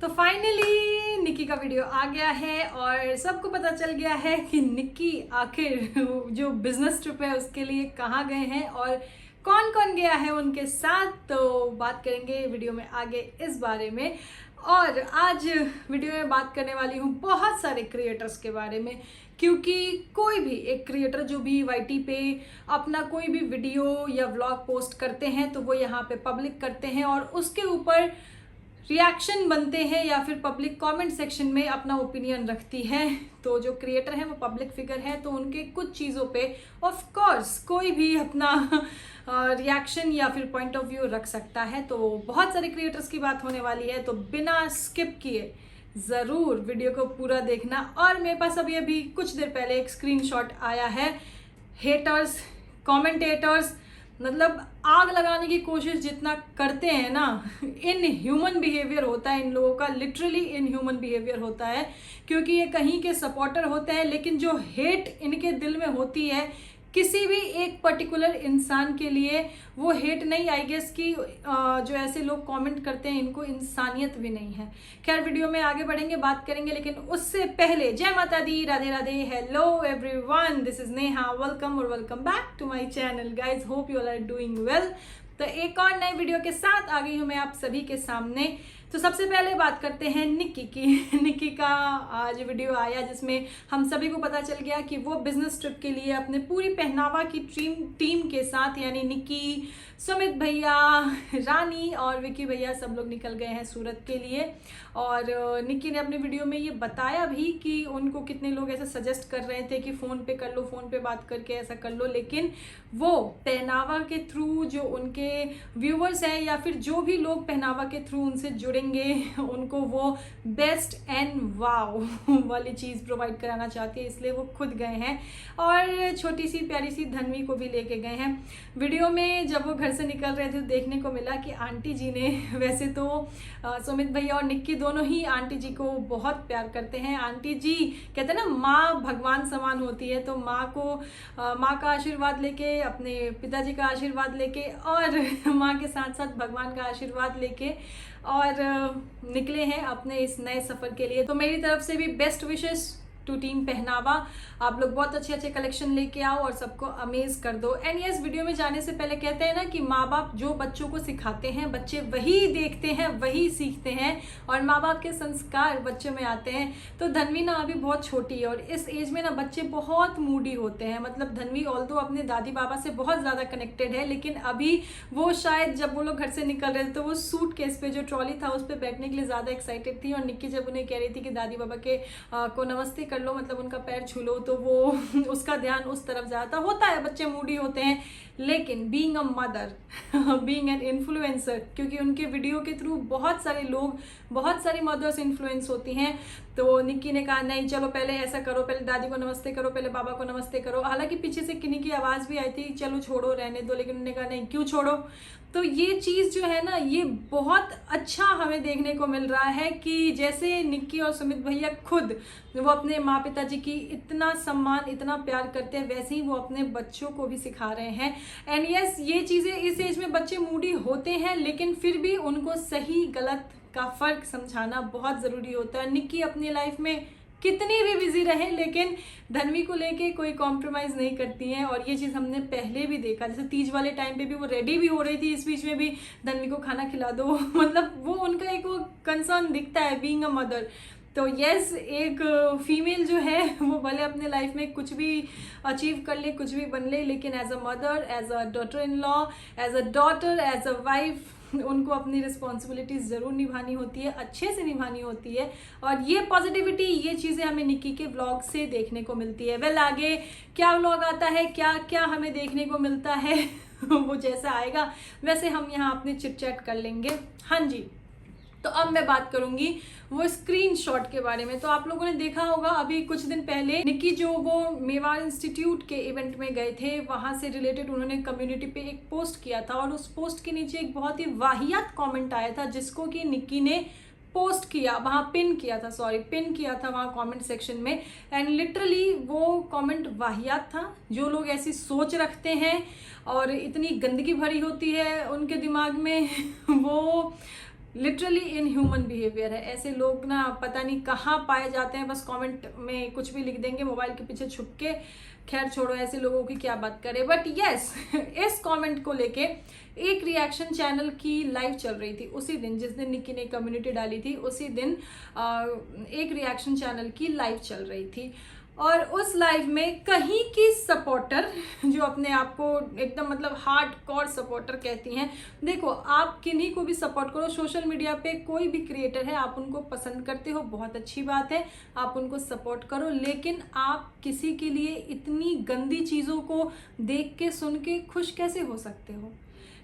तो फाइनली निक्की का वीडियो आ गया है और सबको पता चल गया है कि निक्की आखिर जो बिजनेस ट्रिप है उसके लिए कहाँ गए हैं और कौन कौन गया है उनके साथ। तो बात करेंगे वीडियो में आगे इस बारे में। और आज वीडियो में बात करने वाली हूँ बहुत सारे क्रिएटर्स के बारे में, क्योंकि कोई भी एक क्रिएटर जो भी वाईटी पे अपना कोई भी वीडियो या व्लॉग पोस्ट करते हैं तो वो यहाँ पे पब्लिक करते हैं और उसके ऊपर रिएक्शन बनते हैं या फिर पब्लिक कमेंट सेक्शन में अपना ओपिनियन रखती है। तो जो क्रिएटर है वो पब्लिक फिगर है तो उनके कुछ चीज़ों पे ऑफ कोर्स कोई भी अपना रिएक्शन या फिर पॉइंट ऑफ व्यू रख सकता है। तो बहुत सारे क्रिएटर्स की बात होने वाली है, तो बिना स्किप किए ज़रूर वीडियो को पूरा देखना। और मेरे पास अभी कुछ देर पहले एक स्क्रीनशॉट आया है। हेटर्स, कमेंटेटर्स मतलब आग लगाने की कोशिश जितना करते हैं ना, इन ह्यूमन बिहेवियर होता है इन लोगों का, लिटरली इन ह्यूमन बिहेवियर होता है। क्योंकि ये कहीं के सपोर्टर होते हैं लेकिन जो हेट इनके दिल में होती है किसी भी एक पर्टिकुलर इंसान के लिए, वो हेट नहीं, आई गेस कि जो ऐसे लोग कमेंट करते हैं इनको इंसानियत भी नहीं है। खैर वीडियो में आगे बढ़ेंगे, बात करेंगे, लेकिन उससे पहले जय माता दी, Radhe Radhe, hello everyone, this is Neha, welcome और welcome back to my channel guys, hope you are doing well. तो एक और नए वीडियो के साथ आ गई हूँ मैं आप सभी के सामने। तो सबसे पहले बात करते हैं निक्की की। निक्की का आज वीडियो आया जिसमें हम सभी को पता चल गया कि वो बिजनेस ट्रिप के लिए अपने पूरी पहनावा की टीम के साथ, यानी निक्की, सुमित भैया, रानी और विकी भैया सब लोग निकल गए हैं सूरत के लिए। और निक्की ने अपने वीडियो में ये बताया भी कि उनको कितने लोग ऐसा सजेस्ट कर रहे थे कि फ़ोन पे कर लो, फ़ोन पे बात करके ऐसा कर लो, लेकिन वो पहनावा के थ्रू जो उनके व्यूवर्स हैं या फिर जो भी लोग पहनावा के थ्रू उनसे जुड़ेंगे उनको वो बेस्ट एंड वाव वाली चीज़ प्रोवाइड कराना चाहती है, इसलिए वो खुद गए हैं और छोटी सी प्यारी सी धन्वी को भी लेके गए हैं। वीडियो में जब वो घर से निकल रहे थे तो देखने को मिला कि आंटी जी ने, वैसे तो सुमित भैया और निक्की दोनों ही आंटी जी को बहुत प्यार करते हैं। आंटी जी कहते हैं ना, माँ भगवान समान होती है, तो माँ का आशीर्वाद लेके, अपने पिताजी का आशीर्वाद लेके और माँ के साथ साथ भगवान का आशीर्वाद लेके और निकले हैं अपने इस नए सफ़र के लिए। तो मेरी तरफ से भी बेस्ट विशेस टू टीम पहनावा। आप लोग बहुत अच्छे अच्छे कलेक्शन लेके आओ और सबको अमेज कर दो। एंड यस, वीडियो में जाने से पहले कहते हैं ना कि माँ बाप जो बच्चों को सिखाते हैं बच्चे वही देखते हैं, वही सीखते हैं और माँ बाप के संस्कार बच्चों में आते हैं। तो धन्वी ना अभी बहुत छोटी है और इस एज में ना बच्चे बहुत मूडी होते हैं। मतलब धन्वी ऑल्दो अपने दादी बाबा से बहुत ज़्यादा कनेक्टेड है, लेकिन अभी वो शायद जब वो लोग घर से निकल रहे थे तो वो सूट केस पे जो ट्रॉली था उस पर बैठने के लिए ज़्यादा एक्साइटेड थी। और निक्की जब उन्हें कह रही थी कि दादी बाबा के को नमस्ते कर लो, मतलब उनका पैर छू लो, तो वो उसका ध्यान उस तरफ जाता होता है। बच्चे मूडी होते हैं, लेकिन being a mother, being an influencer, क्योंकि उनके वीडियो के थ्रू बहुत सारे लोग, बहुत सारी मदर्स इन्फ्लुएंस होती हैं। तो निक्की ने कहा नहीं चलो पहले ऐसा करो, पहले दादी को नमस्ते करो, पहले बाबा को नमस्ते करो। हालांकि पीछे से किन्हीं की आवाज़ भी आई थी चलो छोड़ो रहने दो, लेकिन उन्होंने कहा नहीं क्यों छोड़ो। तो ये चीज़ जो है ना, ये बहुत अच्छा हमें देखने को मिल रहा है कि जैसे निक्की और सुमित भैया खुद वो अपने माँ पिताजी की इतना सम्मान, इतना प्यार करते हैं, वैसे ही वो अपने बच्चों को भी सिखा रहे हैं। एंड यस, ये चीज़ें इस एज में बच्चे मूडी होते हैं, लेकिन फिर भी उनको सही गलत का फ़र्क समझाना बहुत ज़रूरी होता है। निक्की अपनी लाइफ में कितनी भी बिजी रहे लेकिन धन्वी को लेके कोई कॉम्प्रोमाइज़ नहीं करती हैं। और ये चीज़ हमने पहले भी देखा, जैसे तीज वाले टाइम पे भी वो रेडी भी हो रही थी, इस बीच में भी धन्वी को खाना खिला दो। मतलब वो उनका एक वो कंसर्न दिखता है बीइंग अ मदर। तो यस, एक फीमेल जो है वो भले अपने लाइफ में कुछ भी अचीव कर ले, कुछ भी बन ले, लेकिन as a mother, as a daughter in law, as a daughter, as a wife उनको अपनी रिस्पॉन्सिबिलिटीज़ ज़रूर निभानी होती है, अच्छे से निभानी होती है। और ये पॉजिटिविटी, ये चीज़ें हमें निक्की के व्लॉग से देखने को मिलती है। वेल, आगे क्या व्लॉग आता है, क्या क्या हमें देखने को मिलता है वो जैसा आएगा वैसे हम यहाँ अपने चिट चैट कर लेंगे। हाँ जी, तो अब मैं बात करूंगी वो स्क्रीनशॉट के बारे में। तो आप लोगों ने देखा होगा अभी कुछ दिन पहले निक्की जो वो मेवाड़ इंस्टीट्यूट के इवेंट में गए थे, वहां से रिलेटेड उन्होंने कम्युनिटी पे एक पोस्ट किया था और उस पोस्ट के नीचे एक बहुत ही वाहियात कमेंट आया था जिसको कि निक्की ने पोस्ट किया, वहाँ पिन किया था वहाँ कमेंट सेक्शन में। एंड लिटरली वो कमेंट वाहियात था। जो लोग ऐसी सोच रखते हैं और इतनी गंदगी भरी होती है उनके दिमाग में वो लिटरली इन ह्यूमन बिहेवियर है। ऐसे लोग ना पता नहीं कहाँ पाए जाते हैं, बस कमेंट में कुछ भी लिख देंगे मोबाइल के पीछे छुप के। खैर छोड़ो, ऐसे लोगों की क्या बात करें। बट यस इस कमेंट को लेके एक रिएक्शन चैनल की लाइव चल रही थी उसी दिन, जिस दिन निक्की ने कम्युनिटी डाली थी उसी दिन एक रिएक्शन चैनल की लाइव चल रही थी। और उस लाइव में कहीं की सपोर्टर जो अपने आप को एकदम मतलब हार्ड कोर सपोर्टर कहती हैं, देखो आप किन्हीं को भी सपोर्ट करो, सोशल मीडिया पे कोई भी क्रिएटर है, आप उनको पसंद करते हो, बहुत अच्छी बात है, आप उनको सपोर्ट करो, लेकिन आप किसी के लिए इतनी गंदी चीज़ों को देख के सुन के खुश कैसे हो सकते हो।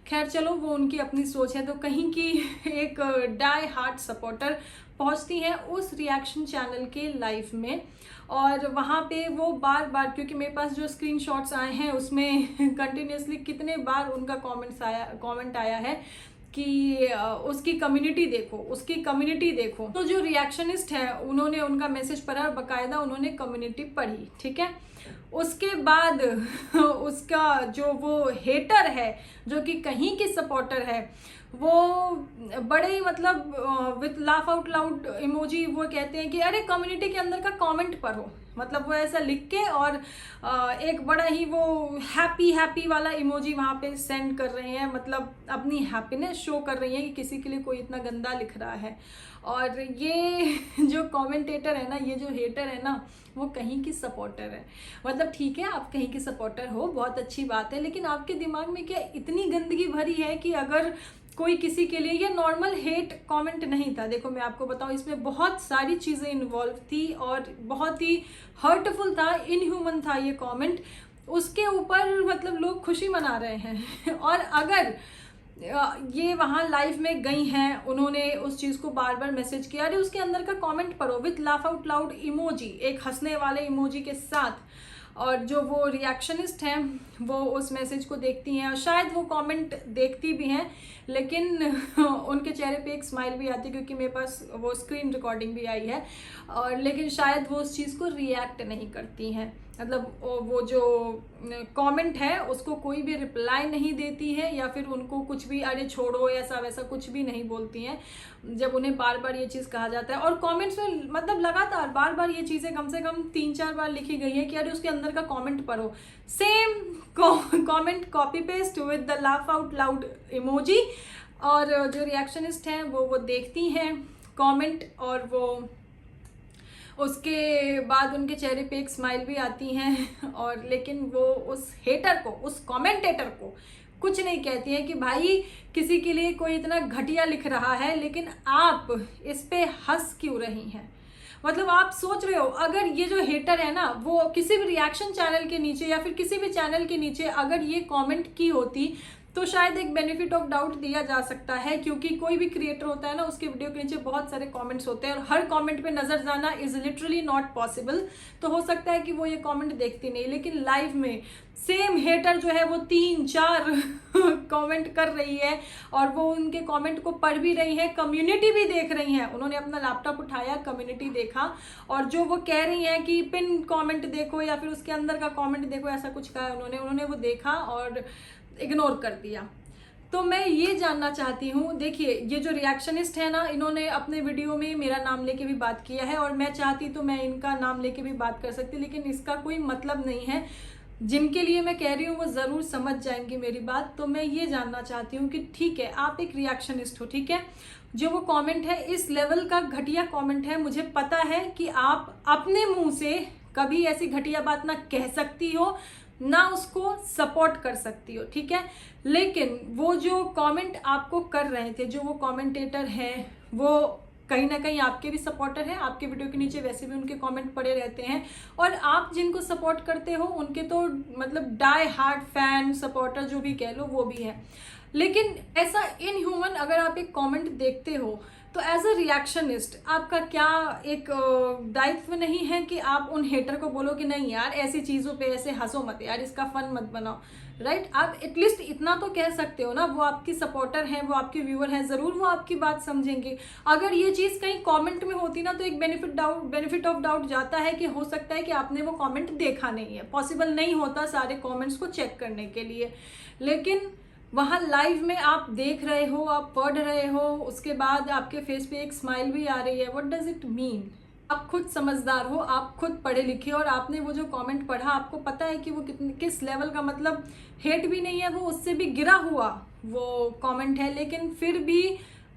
खैर चलो, वो उनकी अपनी सोच है। तो कहीं की एक डाई हार्ट सपोर्टर पहुंचती है उस रिएक्शन चैनल के लाइव में, और वहाँ पे वो बार बार, क्योंकि मेरे पास जो स्क्रीनशॉट्स आए हैं उसमें कंटिन्यूसली कितने बार उनका कमेंट आया है कि उसकी कम्युनिटी देखो, उसकी कम्युनिटी देखो। तो जो रिएक्शनिस्ट है उन्होंने उनका मैसेज पढ़ा और बाकायदा उन्होंने कम्युनिटी पढ़ी, ठीक है। उसके बाद उसका जो वो हेटर है, जो कि कहीं की सपोर्टर है, वो बड़े ही मतलब with laugh out loud emoji वो कहते हैं कि अरे कम्युनिटी के अंदर का कमेंट पढ़ो, मतलब वो ऐसा लिख के और एक बड़ा ही वो हैप्पी वाला इमोजी वहाँ पे सेंड कर रहे हैं, मतलब अपनी हैप्पीनेस शो कर रही है कि किसी के लिए कोई इतना गंदा लिख रहा है। और ये जो कमेंटेटर है ना, ये जो हेटर है ना, वो कहीं की सपोर्टर है। मतलब ठीक है, आप कहीं की सपोर्टर हो, बहुत अच्छी बात है, लेकिन आपके दिमाग में क्या इतनी गंदगी भरी है कि अगर कोई किसी के लिए, ये नॉर्मल हेट कमेंट नहीं था। देखो मैं आपको बताऊं, इसमें बहुत सारी चीज़ें इन्वॉल्व थी और बहुत ही हर्टफुल था, इनह्यूमन था ये कमेंट। उसके ऊपर मतलब लोग खुशी मना रहे हैं और अगर ये वहाँ लाइव में गई हैं, उन्होंने उस चीज़ को बार बार मैसेज किया, अरे उसके अंदर का कमेंट पढ़ो with laugh out loud emoji, एक हंसने वाले इमोजी के साथ। और जो वो रिएक्शनिस्ट हैं वो उस मैसेज को देखती हैं और शायद वो कमेंट देखती भी हैं, लेकिन उनके चेहरे पे एक स्माइल भी आती है, क्योंकि मेरे पास वो स्क्रीन रिकॉर्डिंग भी आई है। और लेकिन शायद वो उस चीज़ को रिएक्ट नहीं करती हैं, मतलब वो जो कमेंट है उसको कोई भी रिप्लाई नहीं देती है, या फिर उनको कुछ भी अरे छोड़ो ऐसा वैसा कुछ भी नहीं बोलती हैं जब उन्हें बार बार ये चीज़ कहा जाता है। और कमेंट्स में मतलब लगातार बार बार ये चीज़ें कम से कम 3-4 बार लिखी गई है कि अरे उसके अंदर का कमेंट पढ़ो, same comment copy paste with the laugh out loud emoji. और जो रिएक्शनिस्ट हैं वो देखती हैं कमेंट, और वो उसके बाद उनके चेहरे पे एक स्माइल भी आती हैं, और लेकिन वो उस हेटर को, उस कमेंटेटर को कुछ नहीं कहती हैं कि भाई किसी के लिए कोई इतना घटिया लिख रहा है, लेकिन आप इस पे हंस क्यों रही हैं। मतलब आप सोच रहे हो, अगर ये जो हेटर है ना, वो किसी भी रिएक्शन चैनल के नीचे या फिर किसी भी चैनल के नीचे अगर ये कमेंट की होती तो शायद एक बेनिफिट ऑफ डाउट दिया जा सकता है, क्योंकि कोई भी क्रिएटर होता है ना, उसके वीडियो के नीचे बहुत सारे कमेंट्स होते हैं और हर कमेंट पे नजर जाना इज लिटरली नॉट पॉसिबल। तो हो सकता है कि वो ये कमेंट देखती नहीं, लेकिन लाइव में सेम हेटर जो है वो 3-4 कमेंट कर रही है और वो उनके कमेंट को पढ़ भी रही है, कम्युनिटी भी देख रही है। उन्होंने अपना लैपटॉप उठाया, कम्युनिटी देखा, और जो वो कह रही हैं कि पिन कमेंट देखो या फिर उसके अंदर का कमेंट देखो, ऐसा कुछ कहा उन्होंने वो देखा और इग्नोर कर दिया। तो मैं ये जानना चाहती हूँ, देखिए ये जो रिएक्शनिस्ट है ना, इन्होंने अपने वीडियो में मेरा नाम लेके भी बात किया है और मैं चाहती तो मैं इनका नाम लेके भी बात कर सकती, लेकिन इसका कोई मतलब नहीं है। जिनके लिए मैं कह रही हूँ वो ज़रूर समझ जाएंगे मेरी बात। तो मैं ये जानना चाहती हूँ कि ठीक है, आप एक रिएक्शनिस्ट हो, ठीक है, जो वो कमेंट है इस लेवल का घटिया कमेंट है, मुझे पता है कि आप अपने मुंह से कभी ऐसी घटिया बात ना कह सकती हो, ना उसको सपोर्ट कर सकती हो, ठीक है। लेकिन वो जो कमेंट आपको कर रहे थे, जो वो कमेंटेटर हैं, वो कहीं ना कहीं आपके भी सपोर्टर हैं, आपके वीडियो के नीचे वैसे भी उनके कमेंट पड़े रहते हैं, और आप जिनको सपोर्ट करते हो उनके तो मतलब डाई हार्ड फैन सपोर्टर जो भी कह लो वो भी है। लेकिन ऐसा इनह्यूमन अगर आप एक कमेंट देखते हो तो एज अ रिएक्शनिस्ट आपका क्या एक दायित्व नहीं है कि आप उन हेटर को बोलो कि नहीं यार ऐसी चीज़ों पे ऐसे हंसो मत यार, इसका फन मत बनाओ, राइट। आप एटलीस्ट इतना तो कह सकते हो ना, वो आपकी सपोर्टर हैं, वो आपके व्यूअर हैं, ज़रूर वो आपकी बात समझेंगे। अगर ये चीज़ कहीं कमेंट में होती ना तो एक बेनिफिट ऑफ डाउट जाता है कि हो सकता है कि आपने वो कमेंट देखा नहीं है, पॉसिबल नहीं होता सारे कमेंट्स को चेक करने के लिए। लेकिन वहाँ लाइव में आप देख रहे हो, आप पढ़ रहे हो, उसके बाद आपके फेस पे एक स्माइल भी आ रही है। What does it mean? आप खुद समझदार हो, आप खुद पढ़े लिखे, और आपने वो जो कमेंट पढ़ा, आपको पता है कि वो किस लेवल का, मतलब हेट भी नहीं है, वो उससे भी गिरा हुआ वो कमेंट है, लेकिन फिर भी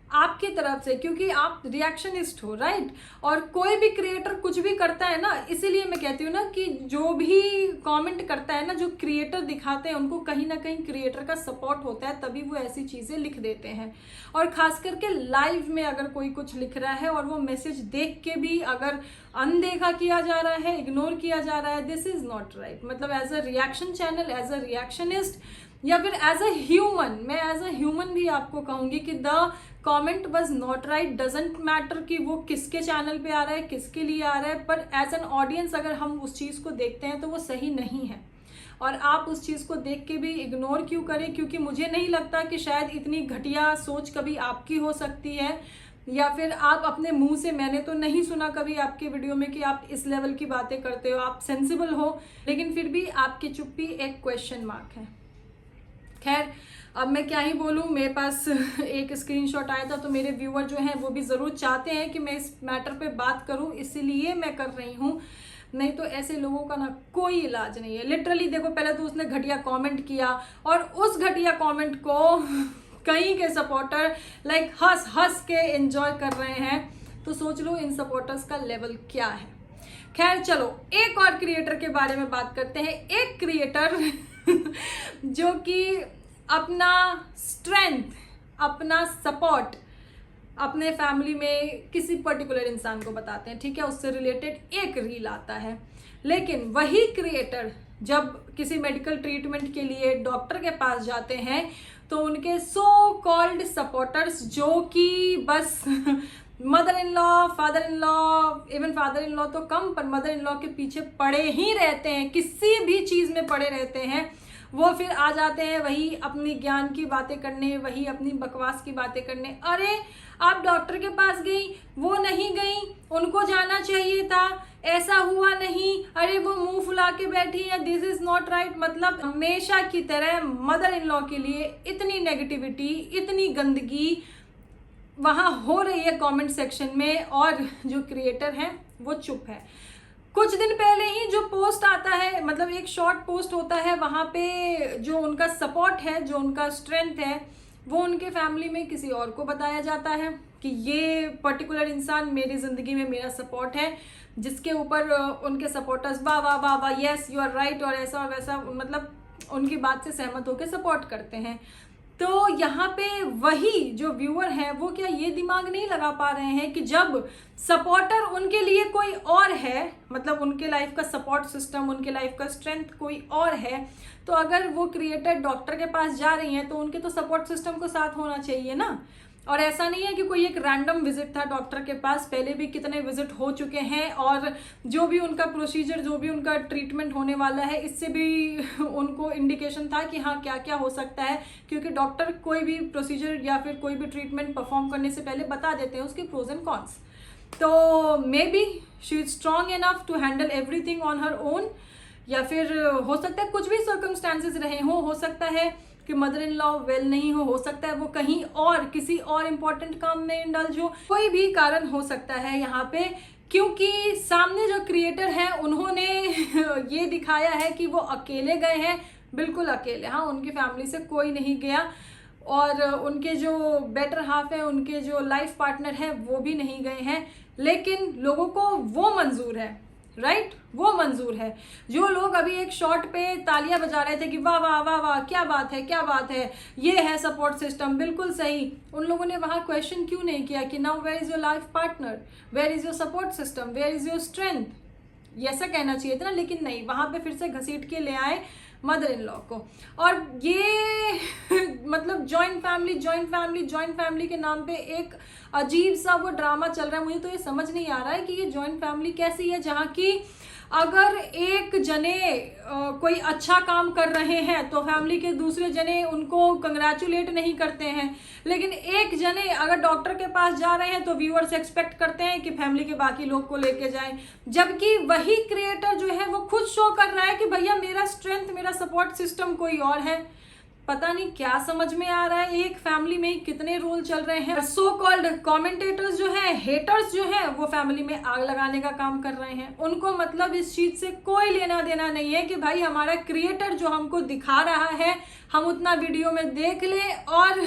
आपकी तरफ से, क्योंकि आप रिएक्शनिस्ट हो, राइट। और कोई भी क्रिएटर कुछ भी करता है ना, इसीलिए मैं कहती हूँ ना कि जो भी कमेंट करता है ना, जो क्रिएटर दिखाते हैं उनको कहीं ना कहीं क्रिएटर का सपोर्ट होता है, तभी वो ऐसी चीज़ें लिख देते हैं। और खास करके लाइव में अगर कोई कुछ लिख रहा है और वो मैसेज देख के भी अगर अनदेखा किया जा रहा है, इग्नोर किया जा रहा है, दिस इज़ नॉट राइट। मतलब as a reaction channel, as a reactionist, या फिर एज अ ह्यूमन, मैं एज अ ह्यूमन भी आपको कहूँगी कि the comment was not right. Doesn't matter कि वो किसके चैनल पे आ रहा है, किसके लिए आ रहा है, पर एज एन ऑडियंस अगर हम उस चीज़ को देखते हैं तो वो सही नहीं है। और आप उस चीज़ को देख के भी इग्नोर क्यों करें? क्योंकि मुझे नहीं लगता कि शायद इतनी घटिया सोच कभी आपकी हो सकती है, या फिर आप अपने मुंह से, मैंने तो नहीं सुना कभी आपके वीडियो में कि आप इस लेवल की बातें करते हो, आप सेंसिबल हो, लेकिन फिर भी आपकी चुप्पी एक क्वेश्चन मार्क है। खैर, अब मैं क्या ही बोलूँ, मेरे पास एक स्क्रीनशॉट आया था, तो मेरे व्यूअर जो हैं वो भी ज़रूर चाहते हैं कि मैं इस मैटर पे बात करूँ, इसीलिए मैं कर रही हूँ। नहीं तो ऐसे लोगों का ना कोई इलाज नहीं है। लिटरली देखो, पहले तो उसने घटिया कमेंट किया, और उस घटिया कमेंट को कहीं के सपोर्टर लाइक हंस हंस के एंजॉय कर रहे हैं, तो सोच लो इन सपोर्टर्स का लेवल क्या है। खैर चलो, एक और क्रिएटर के बारे में बात करते हैं। एक क्रिएटर जो कि अपना स्ट्रेंथ, अपना सपोर्ट अपने फैमिली में किसी पर्टिकुलर इंसान को बताते हैं, ठीक है, उससे रिलेटेड एक रील आता है, लेकिन वही क्रिएटर जब किसी मेडिकल ट्रीटमेंट के लिए डॉक्टर के पास जाते हैं तो उनके सो कॉल्ड सपोर्टर्स, जो कि बस mother in law, father in law, even father in law तो कम, पर मदर इन लॉ के पीछे पड़े ही रहते हैं, किसी भी चीज़ में पड़े रहते हैं, वो फिर आ जाते हैं वही अपनी ज्ञान की बातें करने, वही अपनी बकवास की बातें करने। अरे आप डॉक्टर के पास गई, वो नहीं गई, उनको जाना चाहिए था, ऐसा हुआ नहीं, अरे वो मुंह फुला के बैठी है, दिस इज नॉट राइट। मतलब हमेशा की तरह मदर इन लॉ के लिए इतनी नेगेटिविटी, इतनी गंदगी वहाँ हो रही है कमेंट सेक्शन में, और जो क्रिएटर हैं वो चुप है। कुछ दिन पहले ही जो पोस्ट आता है, मतलब एक शॉर्ट पोस्ट होता है, वहाँ पे जो उनका सपोर्ट है, जो उनका स्ट्रेंथ है, वो उनके फैमिली में किसी और को बताया जाता है कि ये पर्टिकुलर इंसान मेरी ज़िंदगी में मेरा सपोर्ट है, जिसके ऊपर उनके सपोर्टर्स वाह वाह वाह वाह, यस यू आर राइट, और ऐसा और वैसा, मतलब उनकी बात से सहमत होकर सपोर्ट करते हैं। तो यहाँ पे वही जो व्यूअर हैं वो क्या ये दिमाग नहीं लगा पा रहे हैं कि जब सपोर्टर उनके लिए कोई और है, मतलब उनके लाइफ का सपोर्ट सिस्टम, उनके लाइफ का स्ट्रेंथ कोई और है, तो अगर वो क्रिएटर डॉक्टर के पास जा रही हैं तो उनके तो सपोर्ट सिस्टम को साथ होना चाहिए ना। और ऐसा नहीं है कि कोई एक रैंडम विजिट था डॉक्टर के पास, पहले भी कितने विजिट हो चुके हैं, और जो भी उनका प्रोसीजर, जो भी उनका ट्रीटमेंट होने वाला है, इससे भी उनको इंडिकेशन था कि हाँ क्या क्या हो सकता है, क्योंकि डॉक्टर कोई भी प्रोसीजर या फिर कोई भी ट्रीटमेंट परफॉर्म करने से पहले बता देते हैं उसके प्रोज एंड कॉन्स। तो maybe she is strong enough to handle everything on her own, या फिर हो सकता है कुछ भी सर्कमस्टांसेस रहे हो सकता है कि मदर इन लॉ वेल नहीं हो सकता है वो कहीं और किसी और इम्पोर्टेंट काम में इंडल्ज हो, कोई भी कारण हो सकता है यहाँ पे, क्योंकि सामने जो क्रिएटर हैं उन्होंने ये दिखाया है कि वो अकेले गए हैं, बिल्कुल अकेले, हाँ उनकी फैमिली से कोई नहीं गया, और उनके जो बेटर हाफ है, उनके जो लाइफ पार्टनर हैं वो भी नहीं गए हैं, लेकिन लोगों को वो मंजूर है, राइट, वो मंजूर है। जो लोग अभी एक शॉट पे तालियां बजा रहे थे कि वाह वाह वाह वाह क्या बात है, क्या बात है, ये है सपोर्ट सिस्टम, बिल्कुल सही, उन लोगों ने वहां क्वेश्चन क्यों नहीं किया कि now where is your life partner, where is your support system, where is your strength, ऐसा कहना चाहिए था ना, लेकिन नहीं, वहां पे फिर से घसीट के ले आए मदर इन लॉ को। और ये मतलब जॉइंट फैमिली के नाम पे एक अजीब सा वो ड्रामा चल रहा है। मुझे तो ये समझ नहीं आ रहा है कि ये जॉइंट फैमिली कैसी है, जहाँ की अगर एक जने कोई अच्छा काम कर रहे हैं तो फैमिली के दूसरे जने उनको कंग्रेचुलेट नहीं करते हैं, लेकिन एक जने अगर डॉक्टर के पास जा रहे हैं तो व्यूअर्स एक्सपेक्ट करते हैं कि फैमिली के बाकी लोग को लेके जाएं, जबकि वही क्रिएटर जो है वो खुद शो कर रहा है कि भैया मेरा स्ट्रेंथ, मेरा सपोर्ट सिस्टम कोई और है। पता नहीं क्या समझ में आ रहा है, एक फैमिली में ही कितने रोल चल रहे हैं। सो कॉल्ड कमेंटेटर्स जो है, हेटर्स जो है, वो फैमिली में आग लगाने का काम कर रहे हैं। उनको मतलब इस चीज से कोई लेना देना नहीं है कि भाई हमारा क्रिएटर जो हमको दिखा रहा है हम उतना वीडियो में देख लें और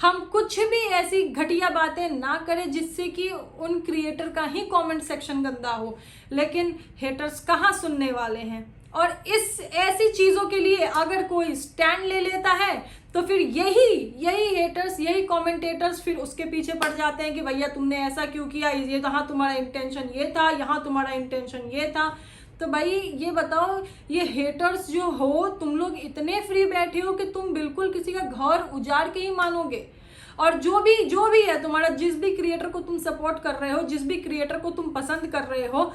हम कुछ भी ऐसी घटिया बातें ना करें जिससे कि उन क्रिएटर का ही कमेंट सेक्शन गंदा हो। लेकिन हेटर्स कहाँ सुनने वाले हैं, और इस ऐसी चीजों के लिए अगर कोई स्टैंड ले लेता है तो फिर यही हेटर्स, यही कमेंटेटर्स फिर उसके पीछे पड़ जाते हैं कि भैया तुमने ऐसा क्यों किया, ये यहाँ तुम्हारा इंटेंशन ये था, यहाँ तुम्हारा इंटेंशन ये था। तो भाई ये बताओ, ये हेटर्स जो हो तुम लोग इतने फ्री बैठे हो कि तुम बिल्कुल किसी का घर उजाड़ के ही मानोगे। और जो भी है तुम्हारा, जिस भी क्रिएटर को तुम सपोर्ट कर रहे हो, जिस भी क्रिएटर को तुम पसंद कर रहे हो,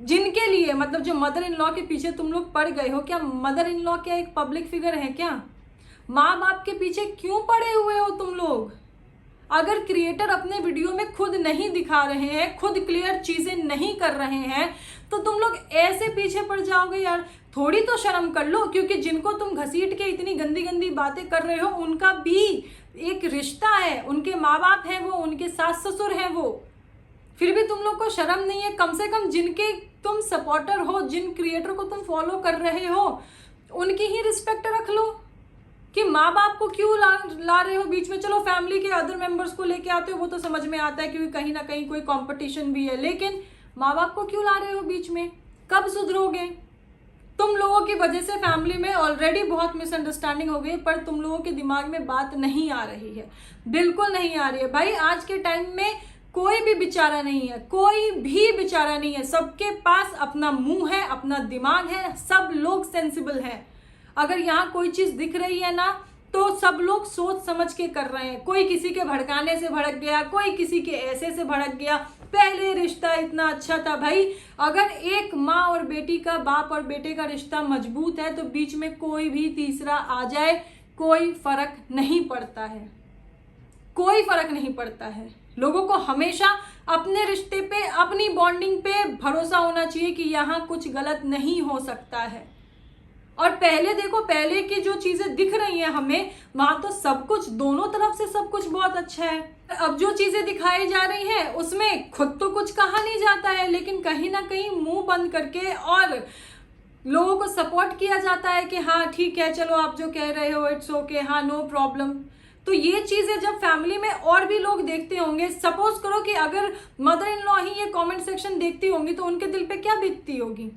जिनके लिए मतलब जो मदर इन लॉ के पीछे तुम लोग पड़ गए हो, क्या मदर इन लॉ क्या एक पब्लिक फिगर है क्या? माँ बाप के पीछे क्यों पड़े हुए हो तुम लोग? अगर क्रिएटर अपने वीडियो में खुद नहीं दिखा रहे हैं, खुद क्लियर चीजें नहीं कर रहे हैं, तो तुम लोग ऐसे पीछे पड़ जाओगे यार। थोड़ी तो शर्म कर लो, क्योंकि जिनको तुम घसीट के इतनी गंदी गंदी बातें कर रहे हो उनका भी एक रिश्ता है, उनके माँ बाप हैं वो, उनके सास ससुर हैं वो, फिर भी तुम लोग को शर्म नहीं है। कम से कम जिनके तुम सपोर्टर हो, जिन क्रिएटर को तुम फॉलो कर रहे हो, उनकी ही रिस्पेक्ट रख लो कि माँ बाप को क्यों ला रहे हो बीच में। चलो फैमिली के अदर मेंबर्स को लेके आते हो, वो तो समझ में आता है क्योंकि कहीं ना कहीं कोई कंपटीशन भी है, लेकिन माँ बाप को क्यों ला रहे हो बीच में? कब सुधरोगे? तुम लोगों की वजह से फैमिली में ऑलरेडी बहुत मिसअंडरस्टैंडिंग हो गई, पर तुम लोगों के दिमाग में बात नहीं आ रही है, बिल्कुल नहीं आ रही है। भाई आज के टाइम में कोई भी बेचारा नहीं है, कोई भी बेचारा नहीं है, सबके पास अपना मुंह है, अपना दिमाग है, सब लोग सेंसिबल हैं। अगर यहाँ कोई चीज दिख रही है ना तो सब लोग सोच समझ के कर रहे हैं। कोई किसी के भड़काने से भड़क गया, कोई किसी के ऐसे से भड़क गया। पहले रिश्ता इतना अच्छा था भाई, अगर एक माँ और बेटी का, बाप और बेटे का रिश्ता मजबूत है तो बीच में कोई भी तीसरा आ जाए कोई फर्क नहीं पड़ता है, कोई फर्क नहीं पड़ता है। लोगों को हमेशा अपने रिश्ते पे, अपनी बॉन्डिंग पे भरोसा होना चाहिए कि यहाँ कुछ गलत नहीं हो सकता है। और पहले देखो, पहले की जो चीजें दिख रही हैं हमें, वहां तो सब कुछ, दोनों तरफ से सब कुछ बहुत अच्छा है। अब जो चीजें दिखाई जा रही हैं उसमें खुद तो कुछ कहा नहीं जाता है, लेकिन कहीं ना कहीं मुंह बंद करके और लोगों को सपोर्ट किया जाता है कि हाँ ठीक है, चलो आप जो कह रहे हो इट्स ओके, हाँ नो प्रॉब्लम। तो ये चीजें जब फैमिली में और भी लोग देखते होंगे, सपोज करो कि अगर मदर इन लॉ ही ये कमेंट सेक्शन देखती होंगी तो उनके दिल पे क्या बीतती होगी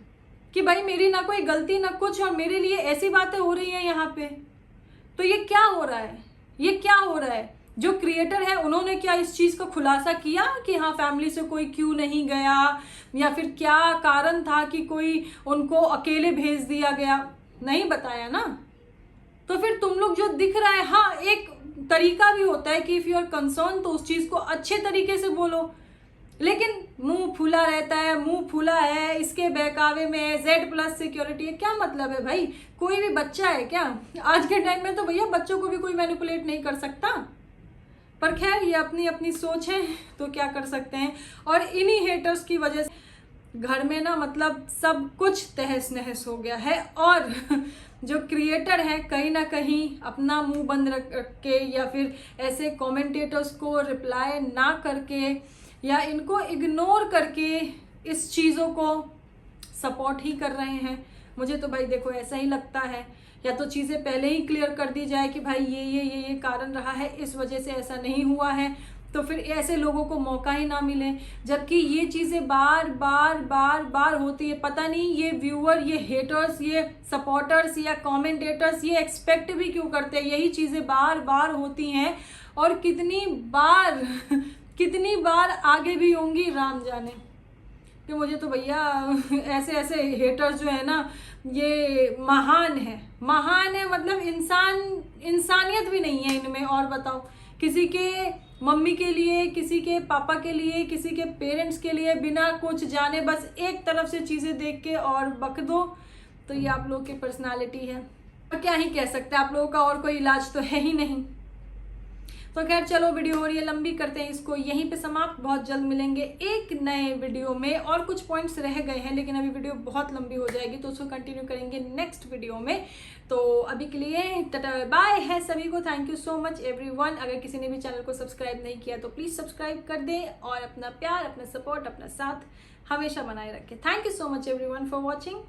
कि भाई मेरी ना कोई गलती ना कुछ, और मेरे लिए ऐसी बातें हो रही हैं यहाँ पे। तो ये क्या हो रहा है, ये क्या हो रहा है? जो क्रिएटर है उन्होंने क्या इस चीज का खुलासा किया कि हाँ फैमिली से कोई क्यों नहीं गया, या फिर क्या कारण था कि कोई उनको अकेले भेज दिया गया? नहीं बताया ना। तो फिर तुम लोग जो दिख रहा है, हाँ एक तरीका भी होता है कि इफ यू आर कंसर्न तो उस चीज को अच्छे तरीके से बोलो, लेकिन मुंह फूला रहता है, मुंह फूला है, इसके बहकावे में Z+ सिक्योरिटी है। क्या मतलब है भाई? कोई भी बच्चा है क्या? आज के टाइम में तो भैया बच्चों को भी कोई मैनिपुलेट नहीं कर सकता। पर खैर ये अपनी अपनी सोच है, तो क्या कर सकते हैं। और इन्हीं हेटर्स की वजह से घर में ना मतलब सब कुछ तहस नहस हो गया है। और जो क्रिएटर है कहीं ना कहीं अपना मुंह बंद रख के, या फिर ऐसे कमेंटेटर्स को रिप्लाई ना करके या इनको इग्नोर करके इस चीज़ों को सपोर्ट ही कर रहे हैं। मुझे तो भाई देखो ऐसा ही लगता है, या तो चीज़ें पहले ही क्लियर कर दी जाए कि भाई ये कारण रहा है, इस वजह से ऐसा नहीं हुआ है, तो फिर ऐसे लोगों को मौका ही ना मिले। जबकि ये चीज़ें बार बार होती है। पता नहीं ये व्यूअर, ये हेटर्स, ये सपोर्टर्स या कमेंटेटर्स ये एक्सपेक्ट भी क्यों करते हैं। यही चीज़ें बार होती हैं और कितनी बार आगे भी होंगी राम जाने। कि मुझे तो भैया ऐसे हेटर्स जो है ना ये महान है, मतलब इंसानियत भी नहीं है इनमें। और बताओ, किसी के मम्मी के लिए, किसी के पापा के लिए, किसी के पेरेंट्स के लिए बिना कुछ जाने बस एक तरफ से चीज़ें देख के और बक दो, तो ये आप लोग की पर्सनालिटी है। और क्या ही कह सकते हैं, आप लोगों का और कोई इलाज तो है ही नहीं। तो खैर चलो, वीडियो हो रही है लंबी, करते हैं इसको यहीं पे समाप्त। बहुत जल्द मिलेंगे एक नए वीडियो में। और कुछ पॉइंट्स रह गए हैं लेकिन अभी वीडियो बहुत लंबी हो जाएगी तो उसको कंटिन्यू करेंगे नेक्स्ट वीडियो में। तो अभी के लिए टाटा बाय है सभी को। Thank you so much everyone. अगर किसी ने भी चैनल को सब्सक्राइब नहीं किया तो प्लीज़ सब्सक्राइब कर दें और अपना प्यार, अपना सपोर्ट, अपना साथ हमेशा बनाए रखें। Thank you so much everyone for watching.